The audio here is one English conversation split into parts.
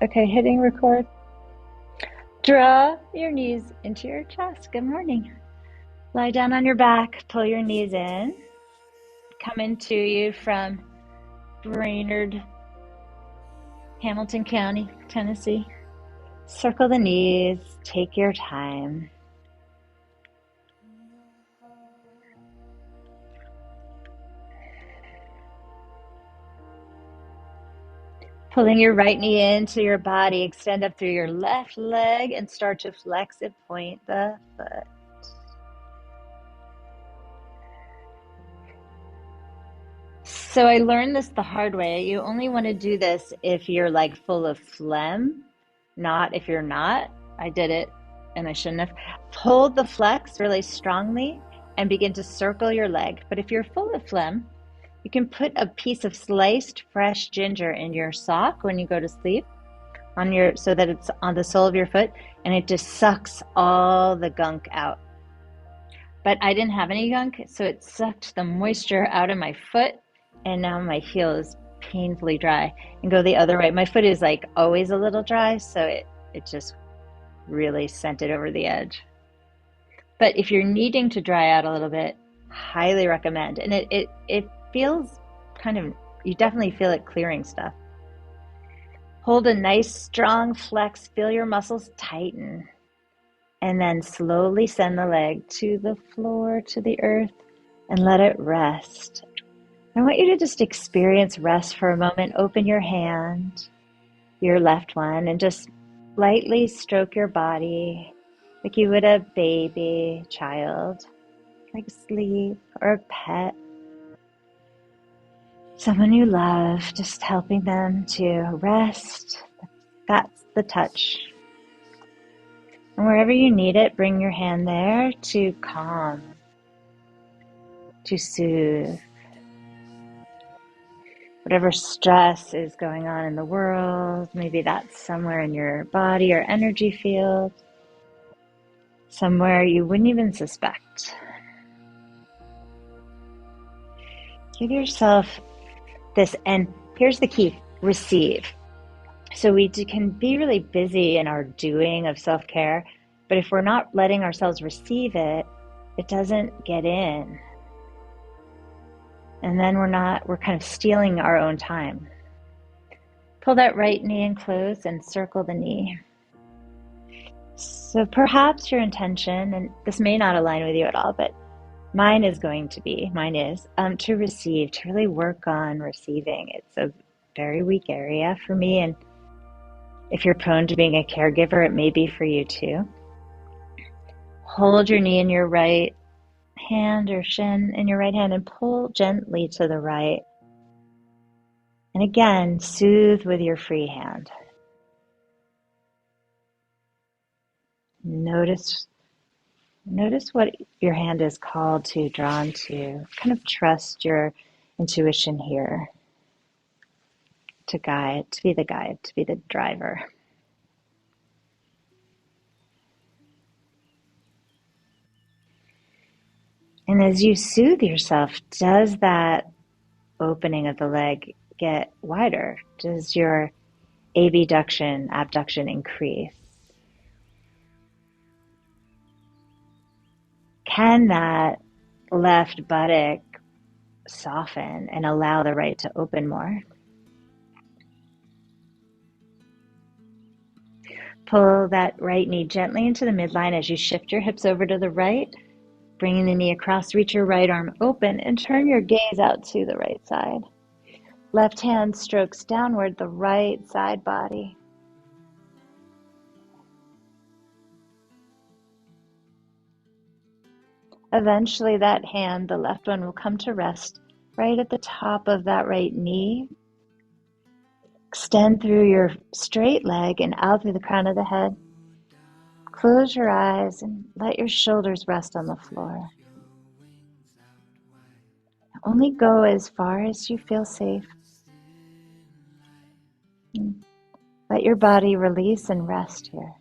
Okay, hitting record. Draw your knees into your chest. Good morning. Lie down on your back, pull your knees in. Coming to you from Brainerd, Hamilton County, Tennessee. Circle the knees, take your time. Pulling your right knee into your body, extend up through your left leg and start to flex and point the foot. So I learned this the hard way. You only want to do this if you're like full of phlegm, not if you're not. I did it and I shouldn't have. Hold the flex really strongly and begin to circle your leg. But if you're full of phlegm, you can put a piece of sliced fresh ginger in your sock when you go to sleep so that it's on the sole of your foot and it just sucks all the gunk out. But I didn't have any gunk, so it sucked the moisture out of my foot. And now my heel is painfully dry. And go the other way. My foot is like always a little dry, so it just really sent it over the edge. But if you're needing to dry out a little bit, highly recommend. And it feels kind of, you definitely feel it clearing stuff. Hold a nice strong flex, feel your muscles tighten. And then slowly send the leg to the floor, to the earth, and let it rest. I want you to just experience rest for a moment. Open your hand, your left one, and just lightly stroke your body like you would a baby, child, like sleep, or a pet. Someone you love, just helping them to rest. That's the touch. And wherever you need it, bring your hand there to calm, to soothe. Whatever stress is going on in the world, maybe that's somewhere in your body or energy field, somewhere you wouldn't even suspect. Give yourself this, and here's the key, receive. So we can be really busy in our doing of self-care, but if we're not letting ourselves receive it, it doesn't get in. And then we're kind of stealing our own time. Pull that right knee in close and circle the knee. So perhaps your intention, and this may not align with you at all, but mine is to receive, to really work on receiving. It's a very weak area for me. And if you're prone to being a caregiver, it may be for you too. Hold your knee in your right hand or shin in your right hand and pull gently to the right. And again, soothe with your free hand. Notice what your hand is called to, drawn to. Kind of trust your intuition here to be the guide, to be the driver. And as you soothe yourself, does that opening of the leg get wider? Does your abduction increase? Can that left buttock soften and allow the right to open more? Pull that right knee gently into the midline as you shift your hips over to the right, bringing the knee across, reach your right arm open and turn your gaze out to the right side. Left hand strokes downward the right side body. Eventually that hand, the left one, will come to rest right at the top of that right knee. Extend through your straight leg and out through the crown of the head. Close your eyes and let your shoulders rest on the floor. Only go as far as you feel safe. Let your body release and rest here.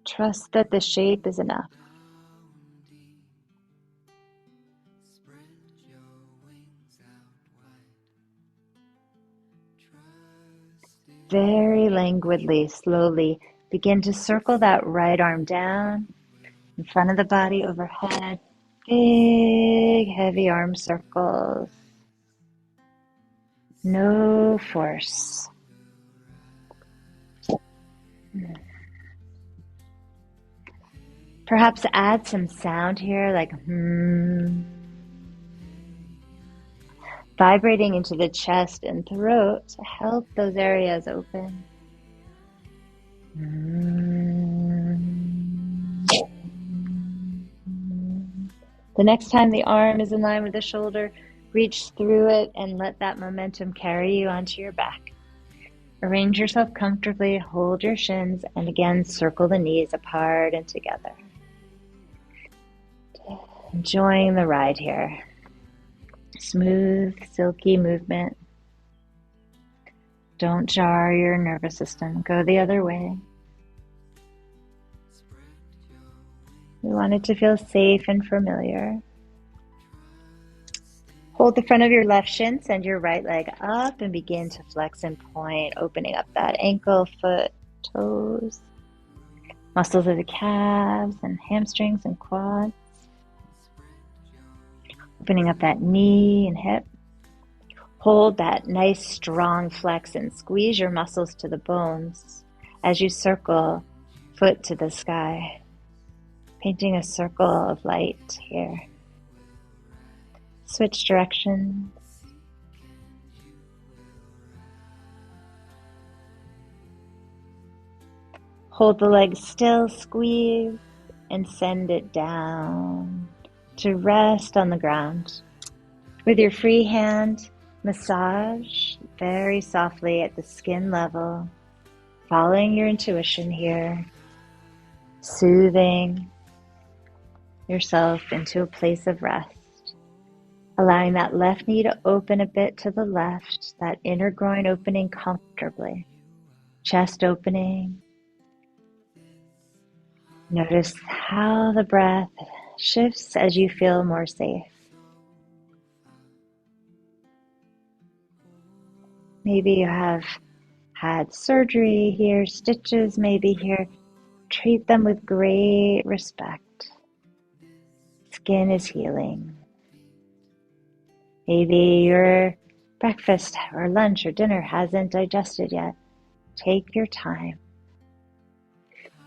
Trust that the shape is enough. very languidly, slowly, begin to circle that right arm down in front of the body overhead. Big, heavy arm circles. No force. Perhaps add some sound here, like vibrating into the chest and throat to help those areas open. The next time the arm is in line with the shoulder, reach through it and let that momentum carry you onto your back. Arrange yourself comfortably, hold your shins, and again circle the knees apart and together. Enjoying the ride here. Smooth, silky movement. Don't jar your nervous system. Go the other way. We want it to feel safe and familiar. Hold the front of your left shin, send your right leg up and begin to flex and point, opening up that ankle, foot, toes, muscles of the calves and hamstrings and quads. Opening up that knee and hip. Hold that nice strong flex and squeeze your muscles to the bones as you circle foot to the sky, painting a circle of light here. Switch directions. Hold the leg still, squeeze, and send it down to rest on the ground. With your free hand, massage very softly at the skin level, following your intuition here, soothing yourself into a place of rest. Allowing that left knee to open a bit to the left, that inner groin opening comfortably, chest opening. Notice how the breath shifts as you feel more safe. Maybe you have had surgery here, stitches maybe here. Treat them with great respect. Skin is healing. Maybe your breakfast or lunch or dinner hasn't digested yet. Take your time.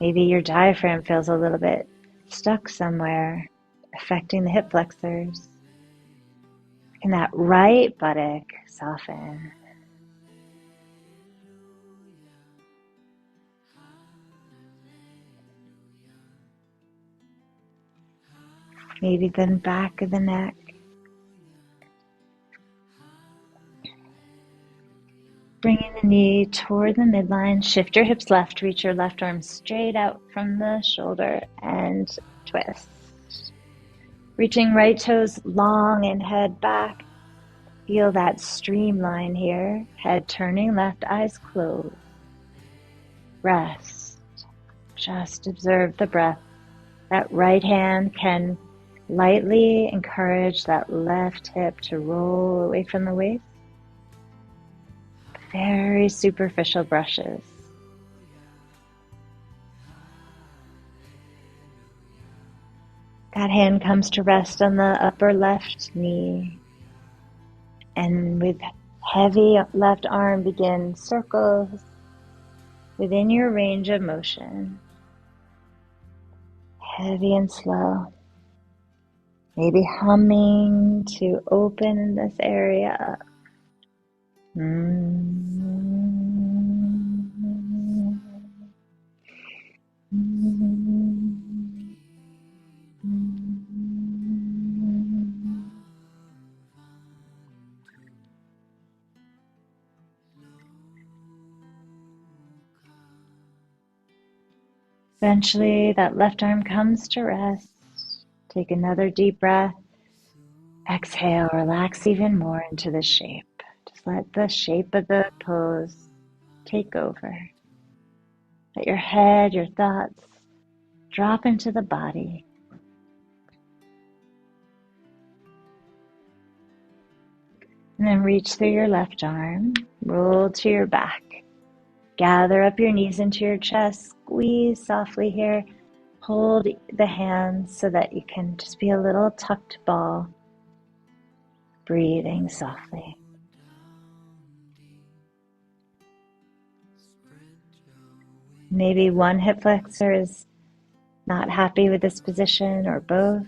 Maybe your diaphragm feels a little bit stuck somewhere, affecting the hip flexors. Can that right buttock soften? Maybe the back of the neck. Bringing the knee toward the midline, shift your hips left, reach your left arm straight out from the shoulder and twist. Reaching right toes long and head back. Feel that streamline here, head turning left, eyes closed. Rest. Just observe the breath. That right hand can lightly encourage that left hip to roll away from the waist. Very superficial brushes. That hand comes to rest on the upper left knee. And with heavy left arm, begin circles within your range of motion. Heavy and slow. Maybe humming to open this area up. Eventually, that left arm comes to rest. Take another deep breath. Exhale, relax even more into the shape. Just let the shape of the pose take over. Let your head, your thoughts drop into the body. And then reach through your left arm, roll to your back. Gather up your knees into your chest, squeeze softly here. Hold the hands so that you can just be a little tucked ball, breathing softly. Maybe one hip flexor is not happy with this position, or both.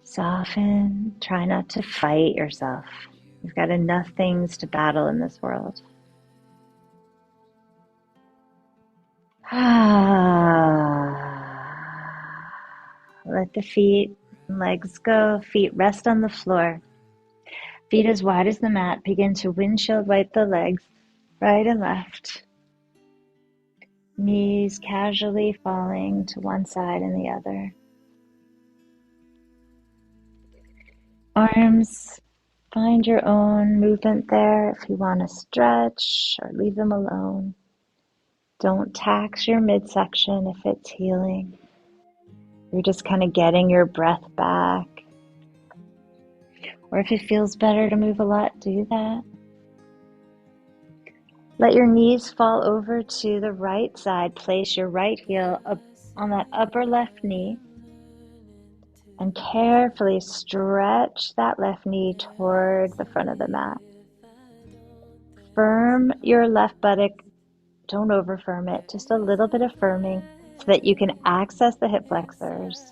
Soften. Try not to fight yourself. You've got enough things to battle in this world. Let the feet and legs go. Feet rest on the floor. Feet as wide as the mat. Begin to windshield wipe the legs, right and left. Knees casually falling to one side and the other. Arms, find your own movement there if you want to stretch or leave them alone. Don't tax your midsection if it's healing. You're just kind of getting your breath back. Or if it feels better to move a lot, do that. Let your knees fall over to the right side. Place your right heel up on that upper left knee. And carefully stretch that left knee toward the front of the mat. Firm your left buttock. Don't over firm it. Just a little bit of firming so that you can access the hip flexors.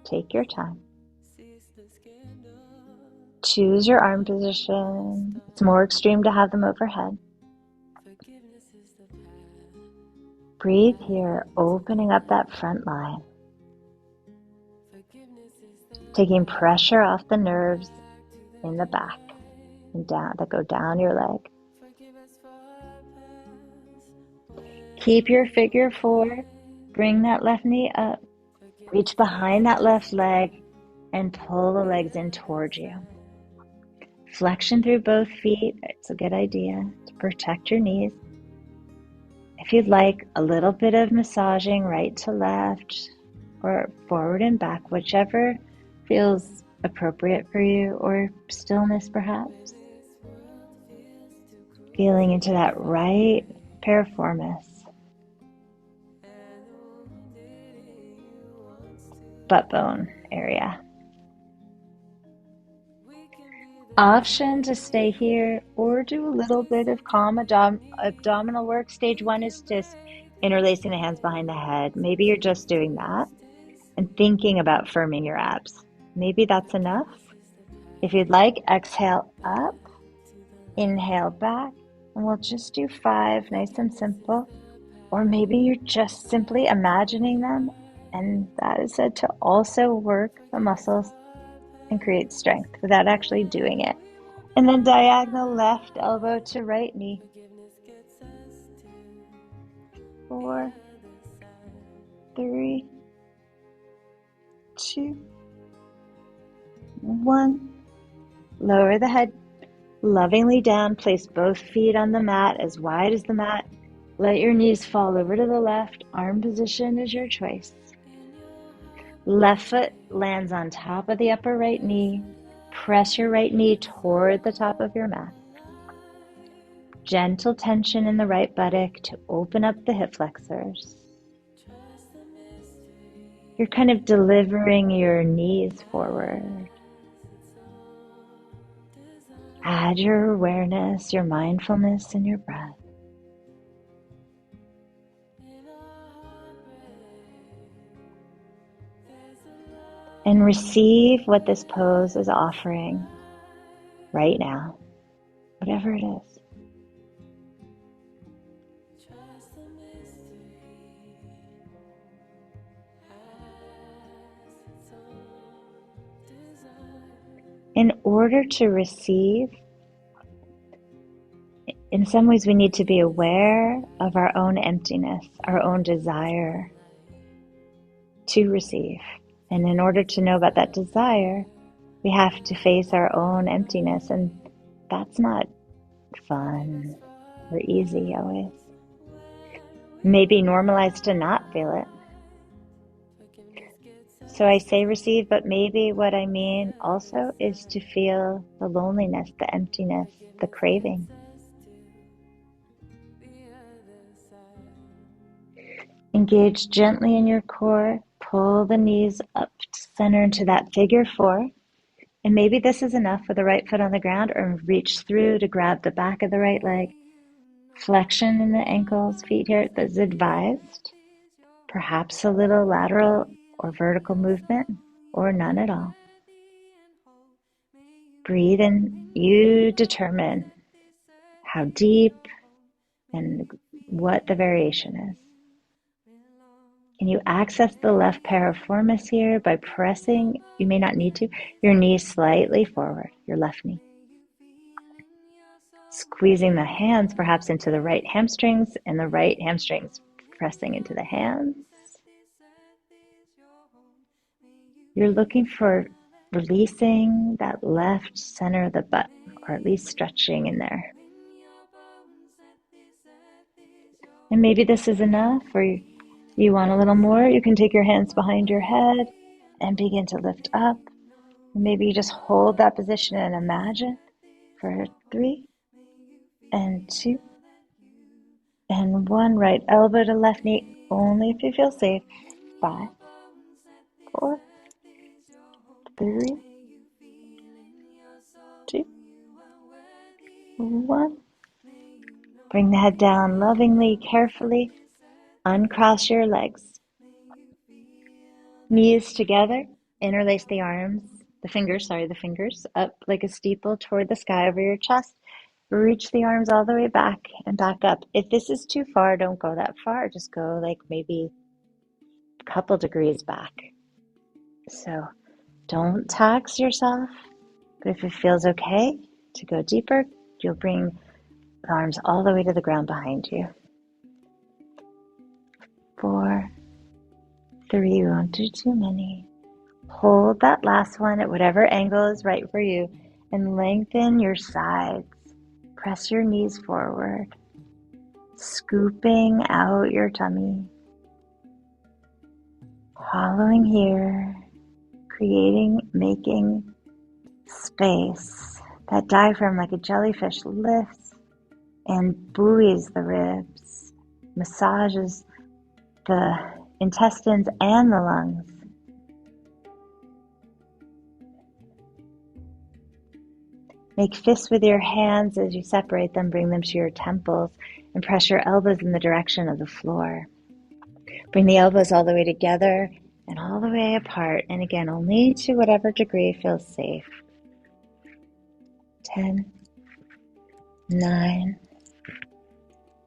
Take your time. Choose your arm position. It's more extreme to have them overhead. Breathe here, opening up that front line. Taking pressure off the nerves in the back and down that go down your leg. Keep your figure four. Bring that left knee up. Reach behind that left leg and pull the legs in towards you. Flexion through both feet. It's a good idea to protect your knees. If you'd like, a little bit of massaging right to left or forward and back, whichever feels appropriate for you, or stillness perhaps. Feeling into that right piriformis. Butt bone area. Option to stay here or do a little bit of calm abdominal work. Stage one is just interlacing the hands behind the head. Maybe you're just doing that and thinking about firming your abs. Maybe that's enough. If you'd like, exhale up, inhale back, and we'll just do 5, nice and simple. Or maybe you're just simply imagining them, and that is said to also work the muscles and create strength without actually doing it. And then diagonal left elbow to right knee. 4, 3, 2, 1. Lower the head lovingly down. Place both feet on the mat as wide as the mat. Let your knees fall over to the left. Arm position is your choice. Left foot lands on top of the upper right knee. Press your right knee toward the top of your mat. Gentle tension in the right buttock to open up the hip flexors. You're kind of delivering your knees forward. Add your awareness, your mindfulness, and your breath. And receive what this pose is offering right now, whatever it is. In order to receive, in some ways we need to be aware of our own emptiness, our own desire to receive. And in order to know about that desire, we have to face our own emptiness, and that's not fun or easy always. Maybe normalized to not feel it. So I say receive, but maybe what I mean also is to feel the loneliness, the emptiness, the craving. Engage gently in your core. Pull the knees up to center into that figure four. And maybe this is enough with the right foot on the ground, or reach through to grab the back of the right leg. Flexion in the ankles, feet here is advised. Perhaps a little lateral or vertical movement, or none at all. Breathe in. You determine how deep and what the variation is. Can you access the left piriformis here by pressing, you may not need to, your knee slightly forward, your left knee. Squeezing the hands perhaps into the right hamstrings, and the right hamstrings pressing into the hands. You're looking for releasing that left center of the butt, or at least stretching in there. And maybe this is enough, or you want a little more. You can take your hands behind your head and begin to lift up. And maybe you just hold that position and imagine for 3 and 2 and 1. Right elbow to left knee, only if you feel safe. 5, 4, 3, 2, 1. Bring the head down lovingly, carefully. Uncross your legs. Knees together. Interlace the arms, the fingers up like a steeple toward the sky over your chest. Reach the arms all the way back and back up. If this is too far, don't go that far. Just go like maybe a couple degrees back. So don't tax yourself. But if it feels okay to go deeper, you'll bring the arms all the way to the ground behind you. 4, 3, we won't do too many. Hold that last one at whatever angle is right for you, and lengthen your sides. Press your knees forward, scooping out your tummy. Hollowing here, making space. That diaphragm, like a jellyfish, lifts and buoys the ribs, massages the intestines and the lungs. Make fists with your hands as you separate them, bring them to your temples, and press your elbows in the direction of the floor. Bring the elbows all the way together and all the way apart, and again, only to whatever degree feels safe. 10, 9,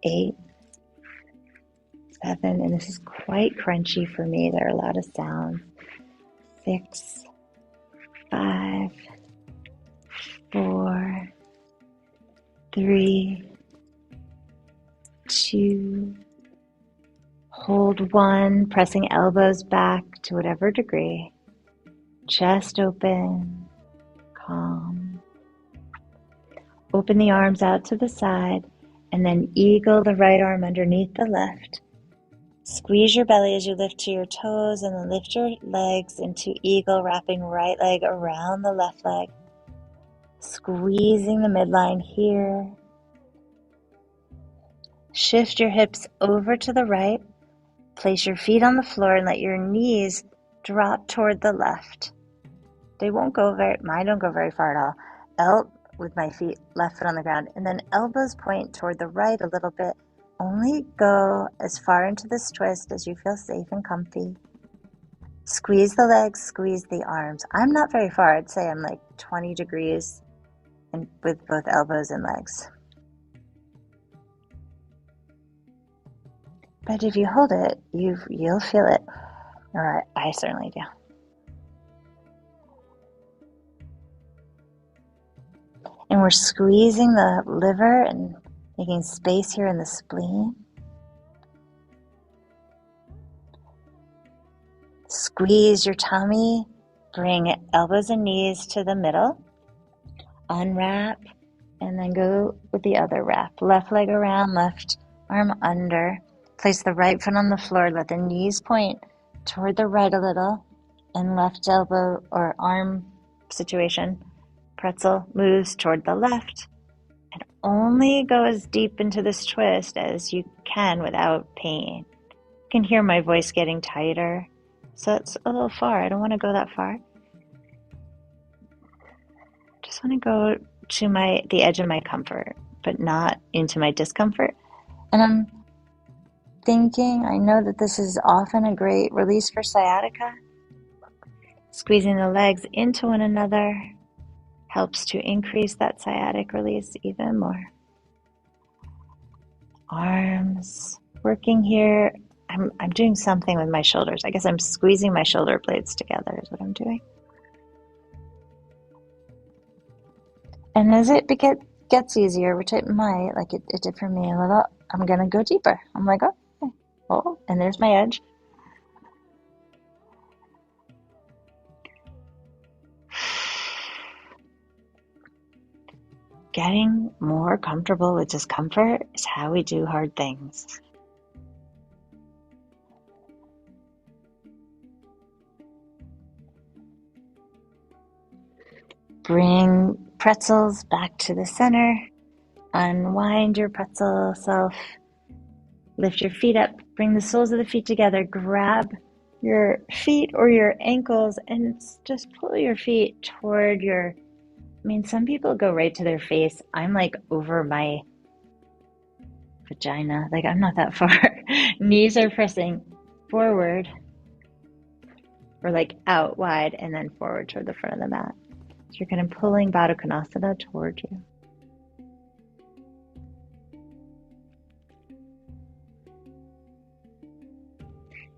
8, 7, and this is quite crunchy for me. There are a lot of sounds. 6, 5, 4, 3, 2, hold 1, pressing elbows back to whatever degree. Chest open, calm. Open the arms out to the side, and then eagle the right arm underneath the left. Squeeze your belly as you lift to your toes, and then lift your legs into eagle, wrapping right leg around the left leg. Squeezing the midline here. Shift your hips over to the right. Place your feet on the floor and let your knees drop toward the left. Mine don't go very far at all. With my feet, left foot on the ground, and then elbows point toward the right a little bit. Only go as far into this twist as you feel safe and comfy. Squeeze the legs, squeeze the arms. I'm not very far. I'd say I'm like 20 degrees and with both elbows and legs. But if you hold it, you'll feel it. Or I certainly do. And we're squeezing the liver and making space here in the spleen. Squeeze your tummy. Bring elbows and knees to the middle. Unwrap, and then go with the other wrap. Left leg around, left arm under. Place the right foot on the floor. Let the knees point toward the right a little, and left elbow or arm situation. Pretzel moves toward the left, and only go as deep into this twist as you can without pain. can hear my voice getting tighter. So it's a little far. I don't want to go that far. Just want to go to the edge of my comfort, but not into my discomfort. And I'm thinking, I know that this is often a great release for sciatica. Squeezing the legs into one another helps to increase that sciatic release even more. Arms working here. I'm doing something with my shoulders. I guess I'm squeezing my shoulder blades together is what I'm doing. And as it gets easier, which it might, like it did for me a little, I'm going to go deeper. I'm like, okay, oh, and there's my edge. Getting more comfortable with discomfort is how we do hard things. Bring pretzels back to the center. Unwind your pretzel self. Lift your feet up. Bring the soles of the feet together. Grab your feet or your ankles and just pull your feet toward some people go right to their face. I'm like over my vagina. Like I'm not that far. Knees are pressing forward or like out wide and then forward toward the front of the mat. So you're kind of pulling Baddha Konasana toward you.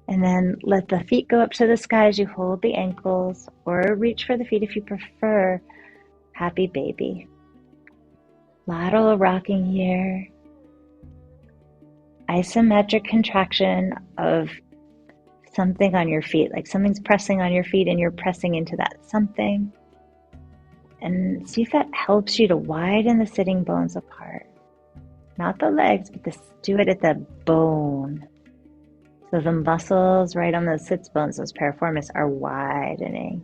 And then let the feet go up to the sky as you hold the ankles or reach for the feet if you prefer. Happy baby. Lateral rocking here. Isometric contraction of something on your feet, like something's pressing on your feet and you're pressing into that something. And see if that helps you to widen the sitting bones apart. Not the legs, but do it at the bone. So the muscles right on those sits bones, those piriformis, are widening.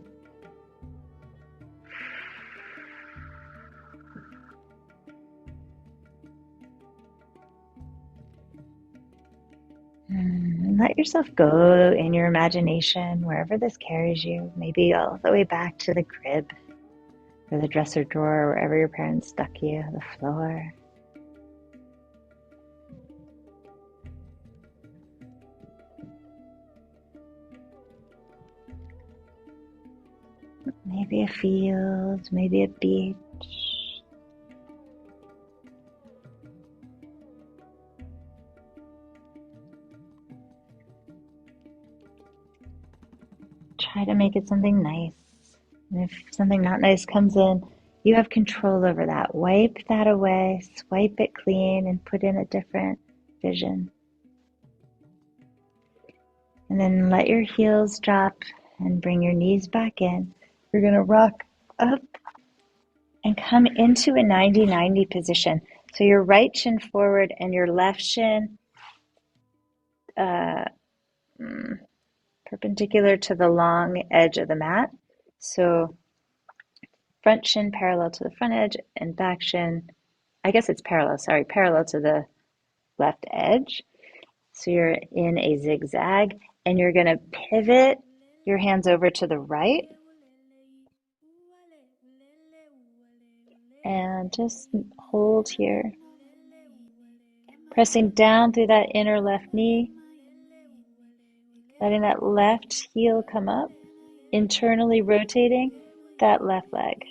And let yourself go in your imagination, wherever this carries you, maybe all the way back to the crib or the dresser drawer, or wherever your parents stuck you, the floor. Maybe a field, maybe a beach. Try to make it something nice. And if something not nice comes in, you have control over that. Wipe that away, swipe it clean, and put in a different vision. And then let your heels drop and bring your knees back in. You're going to rock up and come into a 90-90 position. So your right shin forward and your left shin perpendicular to the long edge of the mat. So front shin parallel to the front edge and back shin, I guess it's parallel to the left edge. So you're in a zigzag and you're going to pivot your hands over to the right and just hold here. Pressing down through that inner left knee, letting that left heel come up, internally rotating that left leg.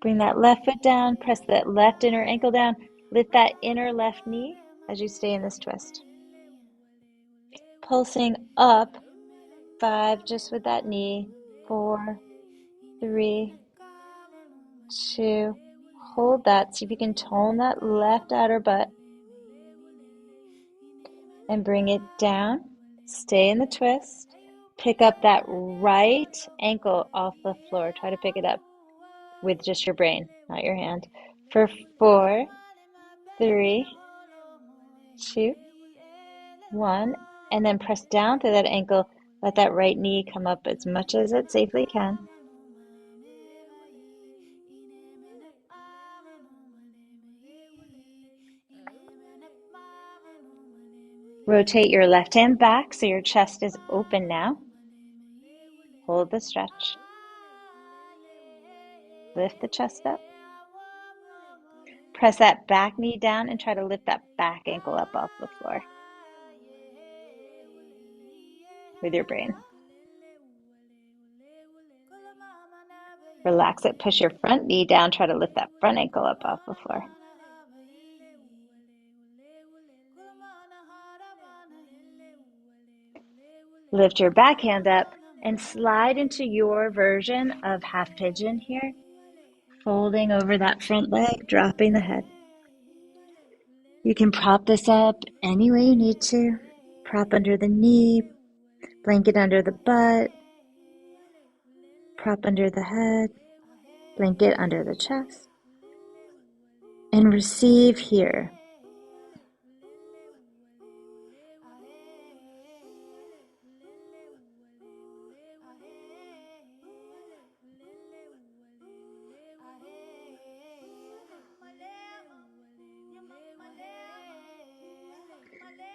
Bring that left foot down, press that left inner ankle down, lift that inner left knee as you stay in this twist. Pulsing up, 5 just with that knee, 4, 3, 2, hold that. See if you can tone that left outer butt and bring it down. Stay in the twist. Pick up that right ankle off the floor. Try to pick it up with just your brain, not your hand. For 4, 3, 2, 1, and then press down through that ankle. Let that right knee come up as much as it safely can. Rotate your left hand back so your chest is open now. Hold the stretch. Lift the chest up. Press that back knee down and try to lift that back ankle up off the floor with your brain. Relax it. Push your front knee down. Try to lift that front ankle up off the floor. Lift your back hand up and slide into your version of half pigeon here. Folding over that front leg, dropping the head. You can prop this up any way you need to. Prop under the knee, blanket under the butt, prop under the head, blanket under the chest, and receive here.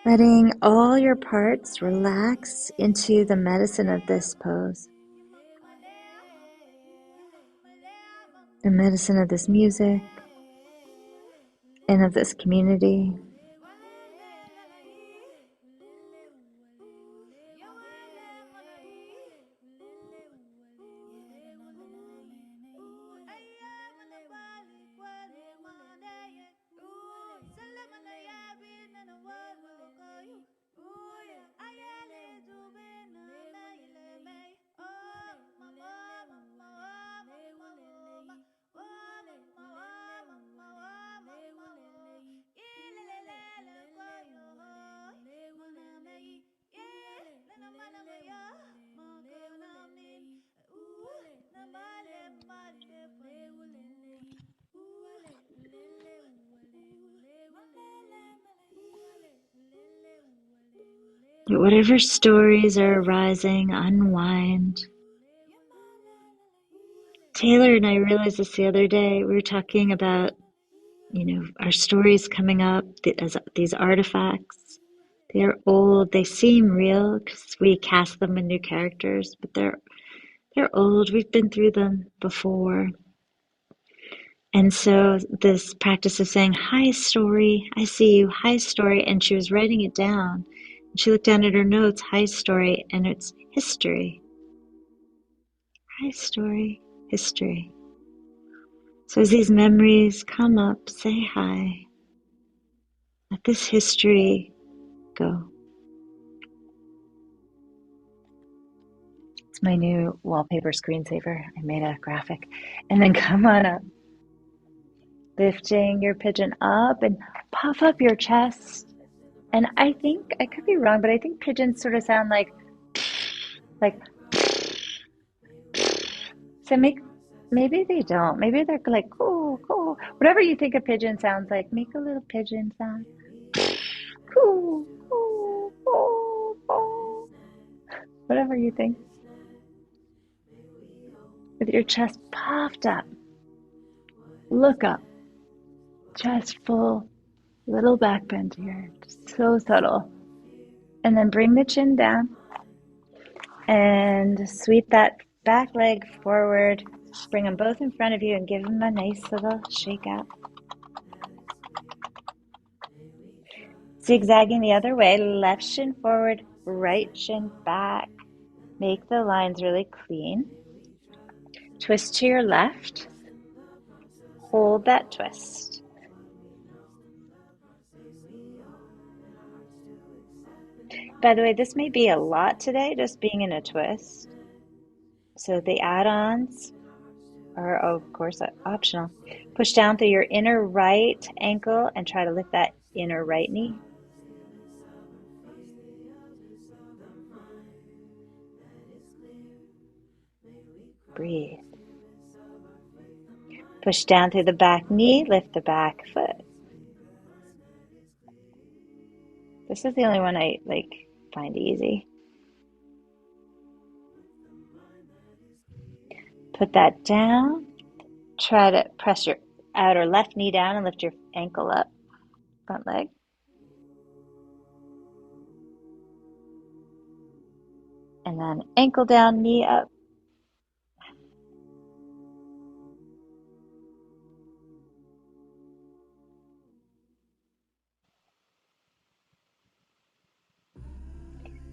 Letting all your parts relax into the medicine of this pose. The medicine of this music and of this community. Whatever stories are arising, unwind. Taylor and I realized this the other day. We were talking about, our stories coming up as these artifacts. They're old. They seem real because we cast them in new characters, but they're old. We've been through them before. And so this practice of saying, "Hi, story. I see you. Hi, story." And she was writing it down. And she looked down at her notes, "Hi, story," and it's history. Hi, story, history. So as these memories come up, say hi. Let this history go. It's my new wallpaper screensaver. I made a graphic. And then come on up. Lifting your pigeon up and puff up your chest. And I think, I could be wrong, but I think pigeons sort of sound like, so maybe they don't. Maybe they're like, cool, cool. Whatever you think a pigeon sounds like, make a little pigeon sound. Cool, cool, cool, cool. Whatever you think. With your chest puffed up. Look up. Chest full. Little back bend here. So subtle. And then bring the chin down. And sweep that back leg forward. Bring them both in front of you and give them a nice little shake out. Zigzagging the other way, left shin forward, right shin back. Make the lines really clean. Twist to your left. Hold that twist. By the way, this may be a lot today, just being in a twist. So the add-ons are, of course, optional. Push down through your inner right ankle and try to lift that inner right knee. Breathe. Push down through the back knee, lift the back foot. This is the only one I find easy. Put that down. Try to press your outer left knee down and lift your ankle up. Front leg. And then ankle down, knee up.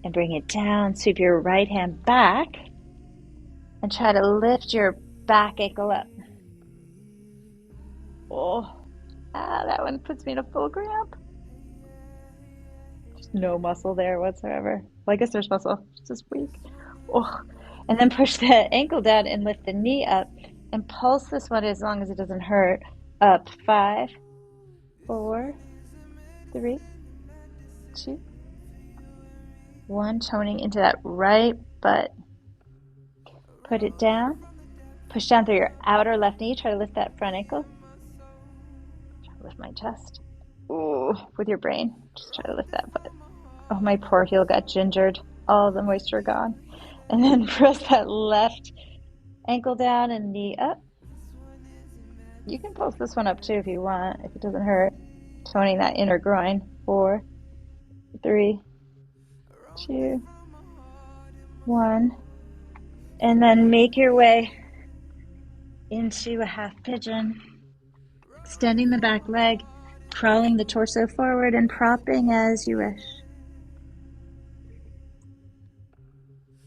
And bring it down. Sweep your right hand back and try to lift your back ankle up. Oh, that one puts me in a full cramp. Just no muscle there whatsoever. Well, I guess there's muscle, it's just weak. Oh, and then push the ankle down and lift the knee up and pulse this one as long as it doesn't hurt. Up, 5, 4, 3, 2, 1. Toning into that right butt. Put it down. Push down through your outer left knee. Try to lift that front ankle. Try to lift my chest. Ooh, with your brain. Just try to lift that butt. Oh, my poor heel got gingered. All the moisture gone. And then press that left ankle down and knee up. You can pulse this one up too if you want, if it doesn't hurt. Toning that inner groin. 4, 3, 2, 1. And then make your way into a half pigeon. Extending the back leg, crawling the torso forward and propping as you wish.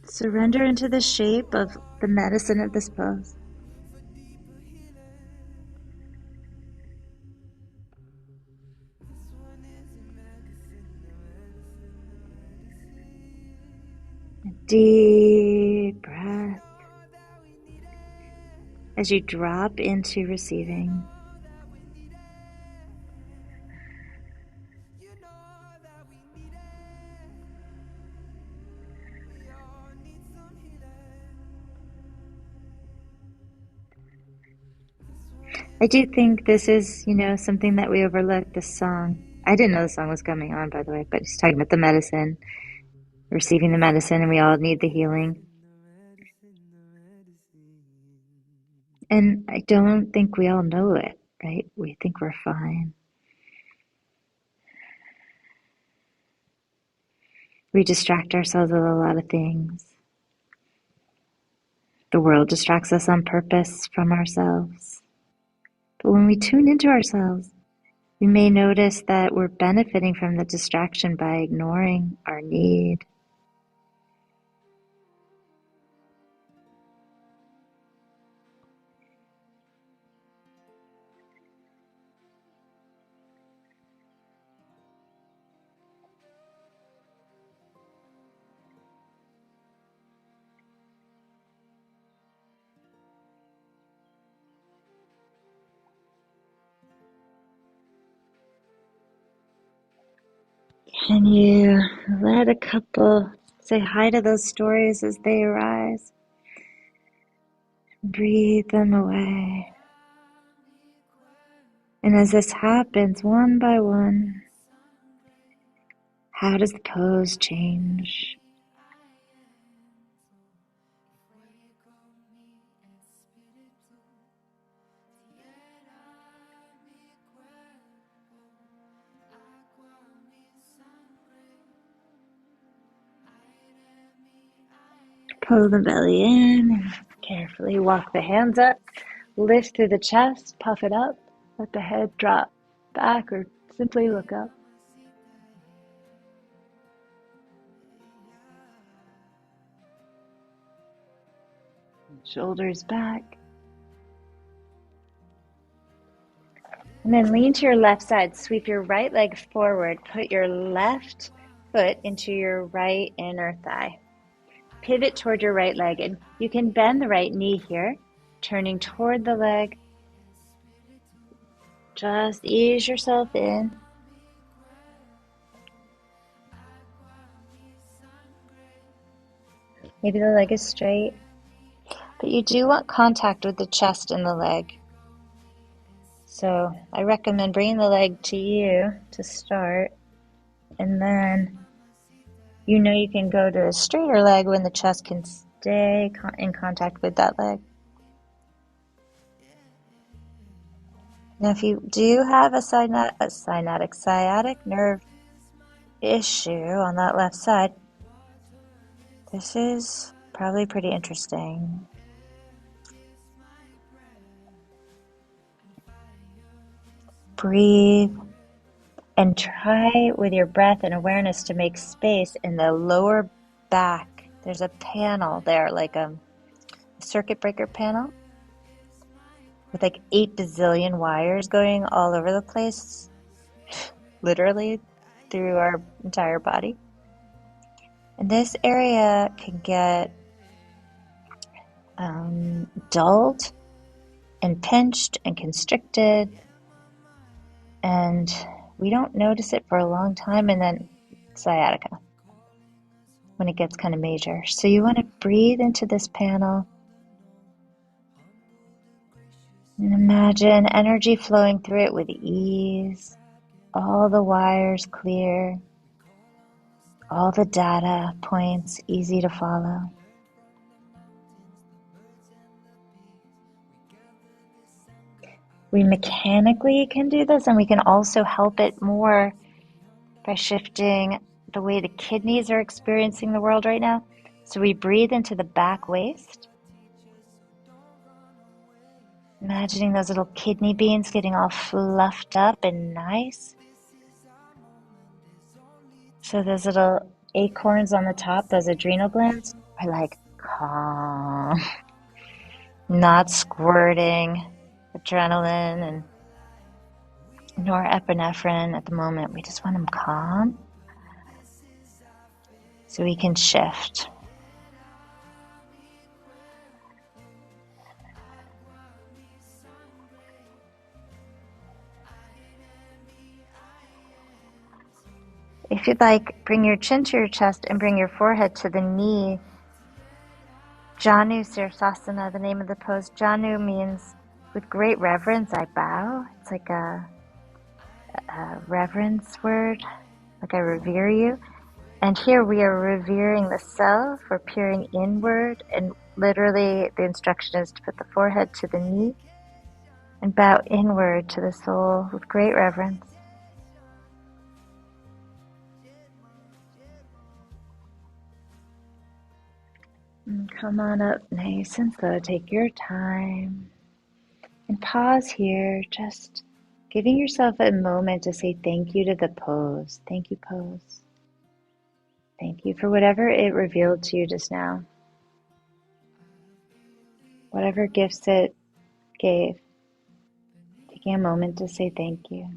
Surrender into the shape of the medicine of this pose. Deep breath as you drop into receiving. I do think this is, something that we overlook, this song. I didn't know the song was coming on, by the way, but he's talking about the medicine, receiving the medicine, and we all need the healing. And I don't think we all know it, right? We think we're fine. We distract ourselves with a lot of things. The world distracts us on purpose from ourselves. But when we tune into ourselves, we may notice that we're benefiting from the distraction by ignoring our need. Can you let a couple say hi to those stories as they arise? Breathe them away. And as this happens one by one, how does the pose change? Pull the belly in and carefully walk the hands up. Lift through the chest, puff it up. Let the head drop back or simply look up. Shoulders back. And then lean to your left side. Sweep your right leg forward. Put your left foot into your right inner thigh. Pivot toward your right leg, and you can bend the right knee here, turning toward the leg. Just ease yourself in. Maybe the leg is straight, but you do want contact with the chest and the leg. So I recommend bringing the leg to you to start, and then you can go to a straighter leg when the chest can stay in contact with that leg. Now, if you do have a sciatic nerve issue on that left side, This is probably pretty interesting. Breathe and try with your breath and awareness to make space in the lower back. There's a panel there, like a circuit breaker panel with like 8 bazillion wires going all over the place, literally through our entire body. And this area can get dulled and pinched and constricted, and we don't notice it for a long time, and then sciatica when it gets kind of major. So you want to breathe into this panel and imagine energy flowing through it with ease, all the wires clear, all the data points easy to follow. We mechanically can do this, and we can also help it more by shifting the way the kidneys are experiencing the world right now. So we breathe into the back waist, imagining those little kidney beans getting all fluffed up and nice. So those little acorns on the top, those adrenal glands, are like calm, not squirting adrenaline and norepinephrine at the moment. We just want them calm so we can shift. If you'd like, bring your chin to your chest and bring your forehead to the knee. Janu Savasana, the name of the pose. Janu means with great reverence I bow. It's like a reverence word, like I revere you. And here we are revering the self, we're peering inward, and literally the instruction is to put the forehead to the knee and bow inward to the soul with great reverence. And come on up nice and slow, take your time. And pause here, just giving yourself a moment to say thank you to the pose. Thank you, pose. Thank you for whatever it revealed to you just now. Whatever gifts it gave. Taking a moment to say thank you.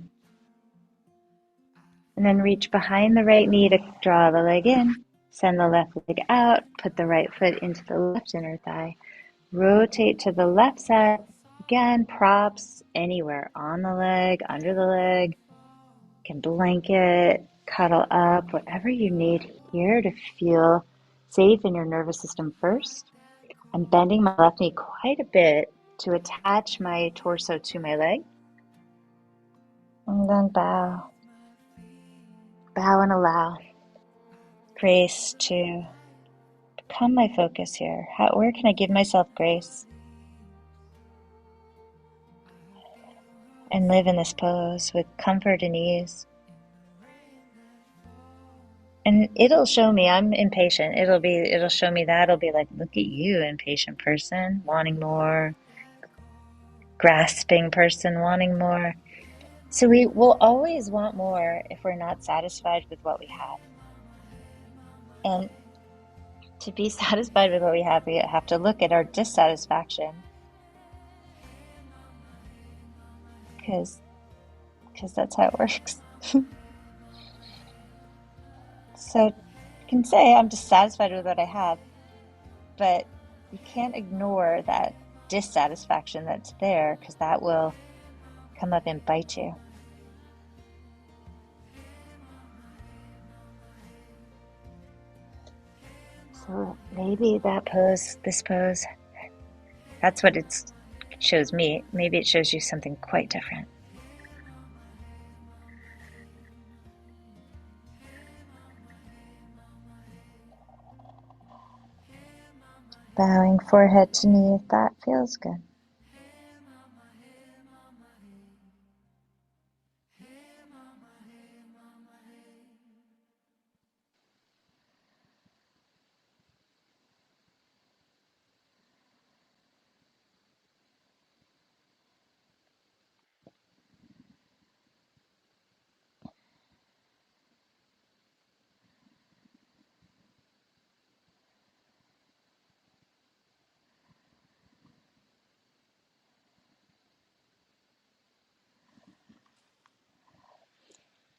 And then reach behind the right knee to draw the leg in. Send the left leg out. Put the right foot into the left inner thigh. Rotate to the left side. Again, props anywhere. On the leg, under the leg. You can blanket, cuddle up, whatever you need here to feel safe in your nervous system first. I'm bending my left knee quite a bit to attach my torso to my leg. And then bow. Bow and allow grace to become my focus here. Where can I give myself grace and live in this pose with comfort and ease? And it'll show me I'm impatient. It'll show me that. It'll be like, look at you, impatient person, wanting more, grasping person, wanting more. So we will always want more if we're not satisfied with what we have. And to be satisfied with what we have to look at our dissatisfaction. Because that's how it works. So you can say, I'm dissatisfied with what I have, but you can't ignore that dissatisfaction that's there, because that will come up and bite you. So maybe this pose, that's what it shows me. Maybe it shows you something quite different. Bowing forehead to knee if that feels good.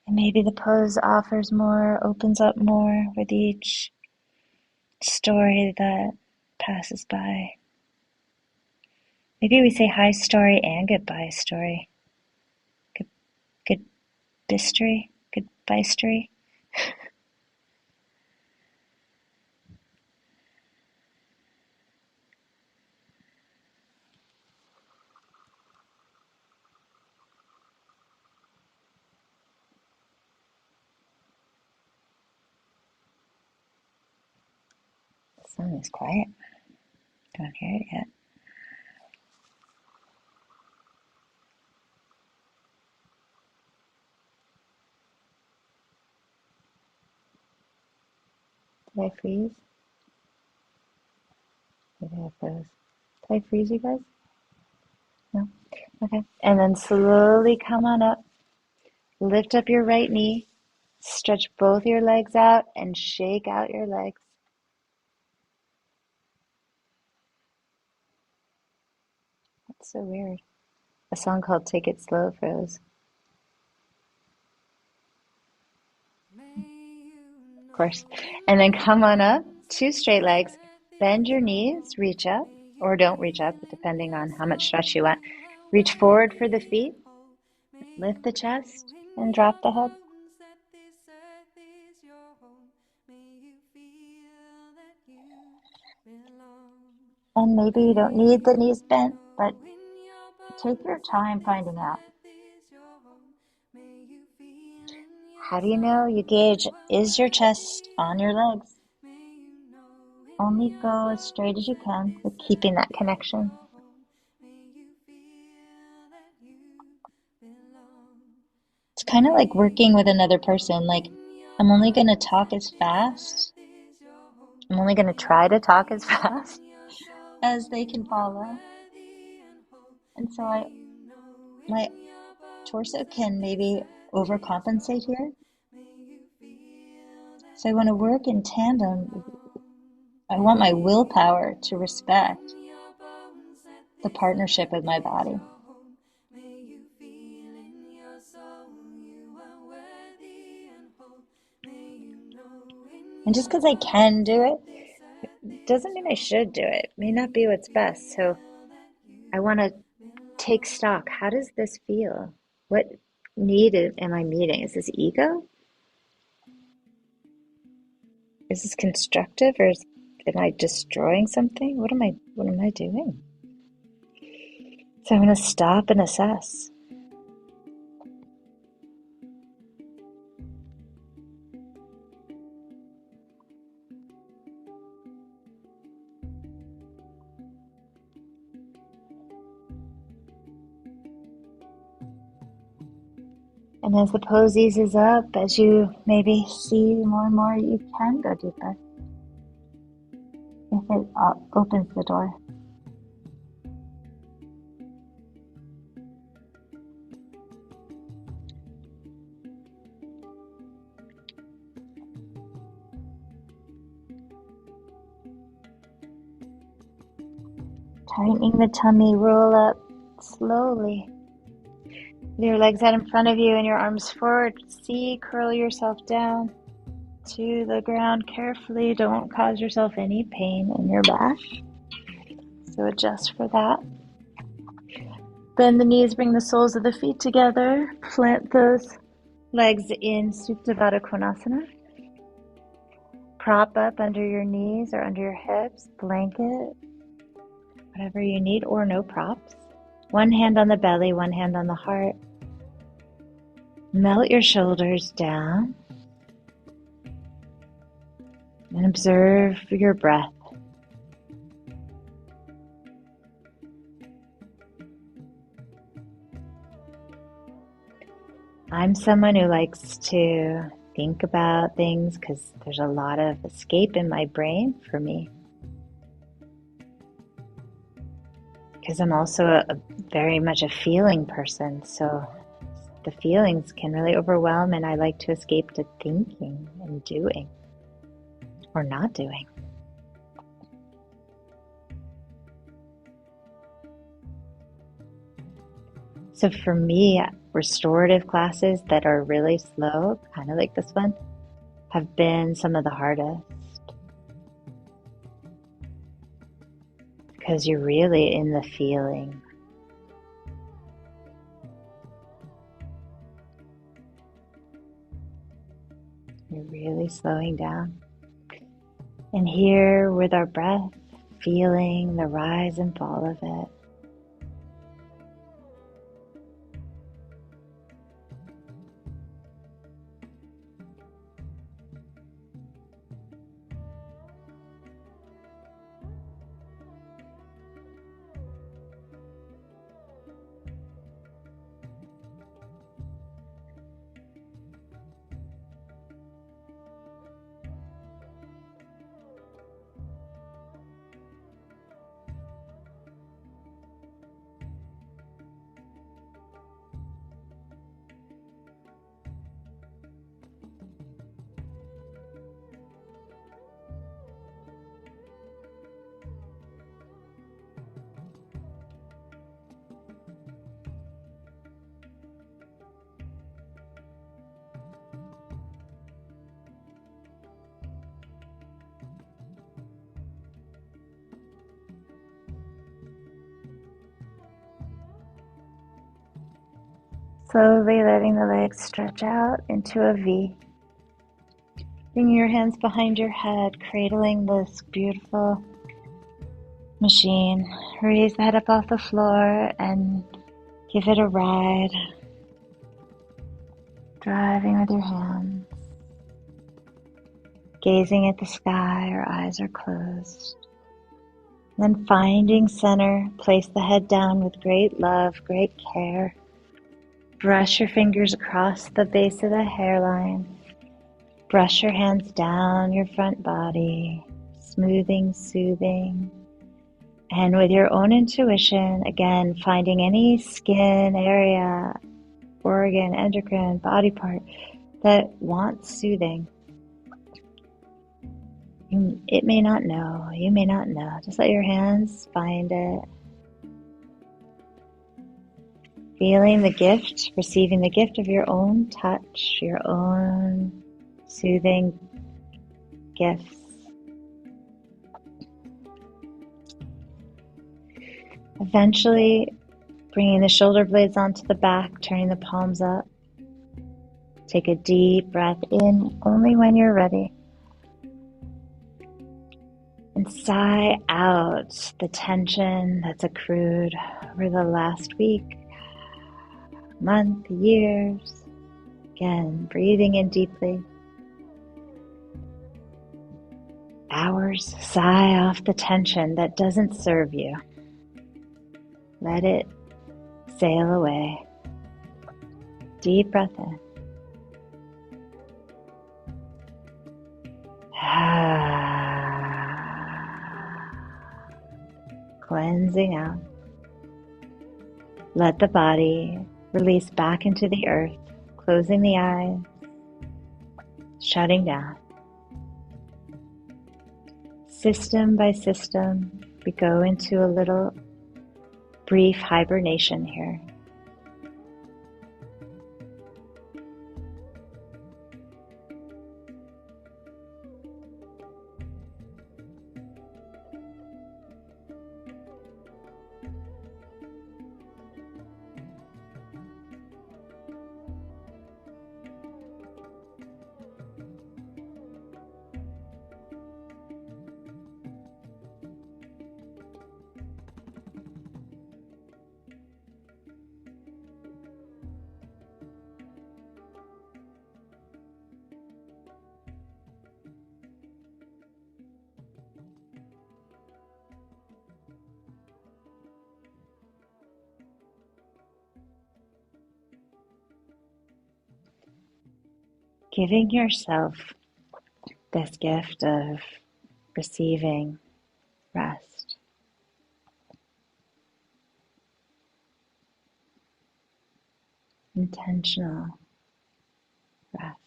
And maybe the pose offers more, opens up more with each story that passes by. Maybe we say hi story and goodbye story. Good bistory, goodbye story. The sun is quiet. Don't hear it yet. Did I freeze? Maybe I froze. Did I freeze you guys? No? Okay. And then slowly come on up. Lift up your right knee. Stretch both your legs out and shake out your legs. That's so weird. A song called Take It Slow froze. Of course. And then come on up. 2 straight legs. Bend your knees. Reach up. Or don't reach up, depending on how much stretch you want. Reach forward for the feet. Lift the chest and drop the head. And maybe you don't need the knees bent, but take your time finding out. How do you know? You gauge, is your chest on your legs? Only go as straight as you can with keeping that connection. It's kind of like working with another person. Like, I'm only going to talk as fast. I'm only going to try to talk as fast as they can follow. And so my torso can maybe overcompensate here. So I want to work in tandem. I want my willpower to respect the partnership with my body. And just because I can do it doesn't mean I should do it. It may not be what's best. So I want to take stock. How does this feel? What need am I meeting? Is this ego? Is this constructive, or am I destroying something? What am I doing? So I'm going to stop and assess. And as the pose eases up, as you maybe see more and more, you can go deeper if it opens the door. Tightening the tummy, roll up slowly. With your legs out in front of you and your arms forward, curl yourself down to the ground carefully. Don't cause yourself any pain in your back. So adjust for that. Bend the knees, bring the soles of the feet together. Plant those legs in Supta Baddha Konasana. Prop up under your knees or under your hips, blanket, whatever you need, or no props. One hand on the belly, one hand on the heart. Melt your shoulders down and observe your breath. I'm someone who likes to think about things because there's a lot of escape in my brain for me. Because I'm also very much a feeling person, so the feelings can really overwhelm, and I like to escape to thinking and doing or not doing. So for me, restorative classes that are really slow, kind of like this one, have been some of the hardest because you're really in the feeling. You're really slowing down. And here with our breath, feeling the rise and fall of it. Slowly letting the legs stretch out into a V. Bring your hands behind your head, cradling this beautiful machine. Raise the head up off the floor and give it a ride. Driving with your hands. Gazing at the sky, our eyes are closed. Then finding center, place the head down with great love, great care. Brush your fingers across the base of the hairline. Brush your hands down your front body, smoothing, soothing. And with your own intuition, again, finding any skin area, organ, endocrine, body part that wants soothing. It may not know, you may not know. Just let your hands find it. Feeling the gift, receiving the gift of your own touch, your own soothing gifts. Eventually, bringing the shoulder blades onto the back, turning the palms up. Take a deep breath in only when you're ready. And sigh out the tension that's accrued over the last week, month, years. Again, breathing in deeply. Hours, sigh off the tension that doesn't serve you. Let it sail away. Deep breath in. Cleansing out. Let the body release back into the earth, closing the eyes, shutting down. System by system, we go into a little brief hibernation here. Giving yourself this gift of receiving rest. Intentional rest.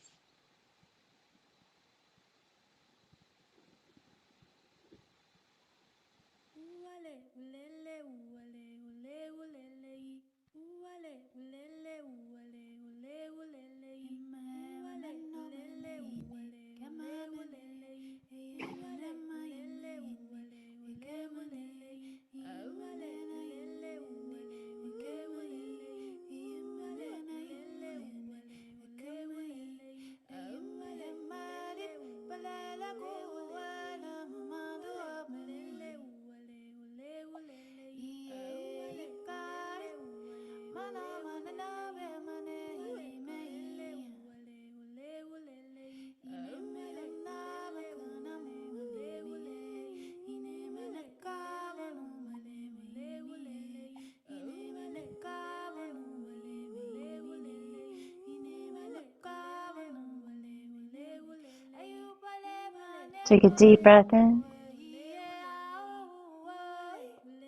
Take a deep breath in.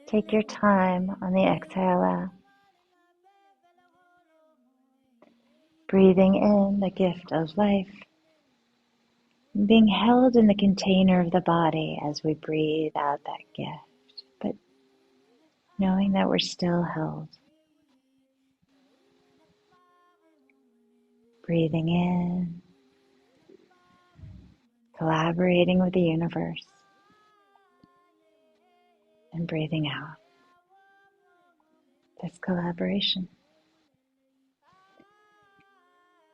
Take your time on the exhale out. Breathing in the gift of life. And being held in the container of the body as we breathe out that gift. But knowing that we're still held. Breathing in. Collaborating with the universe. And breathing out. This collaboration.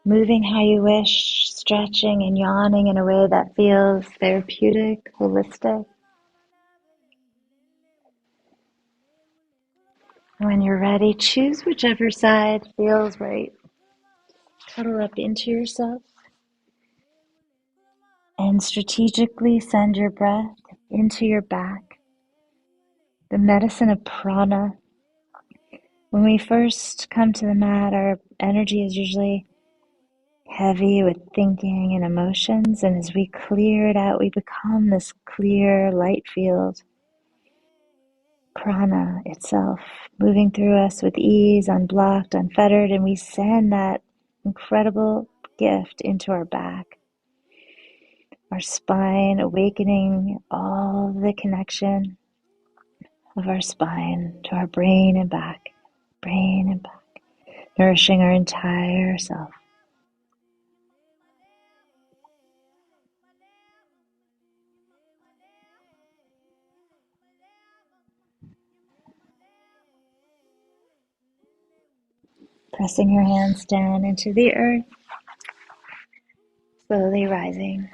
Moving how you wish, stretching and yawning in a way that feels therapeutic, holistic. When you're ready, choose whichever side feels right. Cuddle up into yourself and strategically send your breath into your back. The medicine of prana. When we first come to the mat, our energy is usually heavy with thinking and emotions, and as we clear it out, we become this clear light field. Prana itself moving through us with ease, unblocked, unfettered, and we send that incredible gift into our back, our spine, awakening all the connection of our spine to our brain and back, nourishing our entire self. Pressing your hands down into the earth, slowly rising,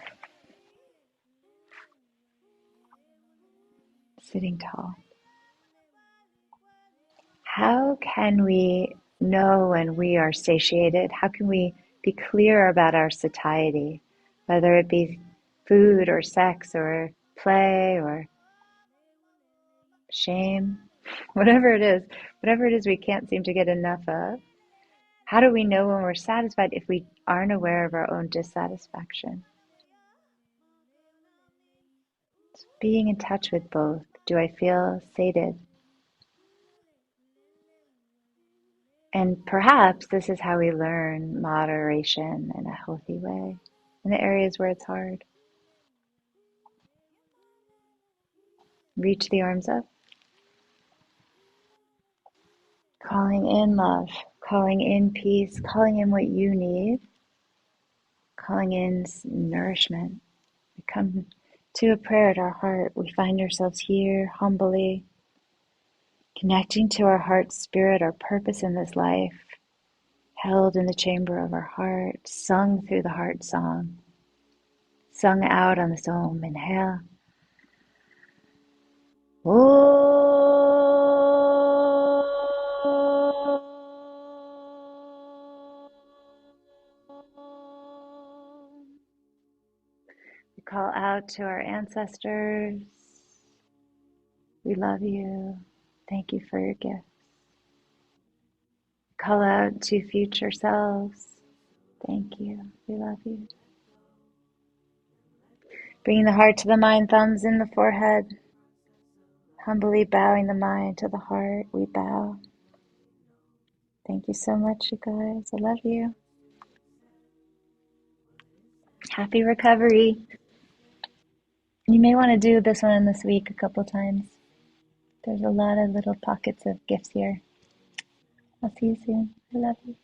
sitting tall. How can we know when we are satiated? How can we be clear about our satiety, whether it be food or sex or play or shame, whatever it is we can't seem to get enough of? How do we know when we're satisfied if we aren't aware of our own dissatisfaction? Being in touch with both. Do I feel sated? And perhaps this is how we learn moderation in a healthy way in the areas where it's hard. Reach the arms up. Calling in love, calling in peace, calling in what you need, calling in nourishment. We come to a prayer at our heart. We find ourselves here humbly, connecting to our heart spirit, our purpose in this life, held in the chamber of our heart, sung through the heart song, sung out on this Om. Inhale. We call out to our ancestors. We love you. Thank you for your gift. Call out to future selves. Thank you. We love you. Bringing the heart to the mind, thumbs in the forehead. Humbly bowing the mind to the heart, we bow. Thank you so much, you guys. I love you. Happy recovery. You may want to do this one this week a couple times. There's a lot of little pockets of gifts here. I'll see you soon. I love you.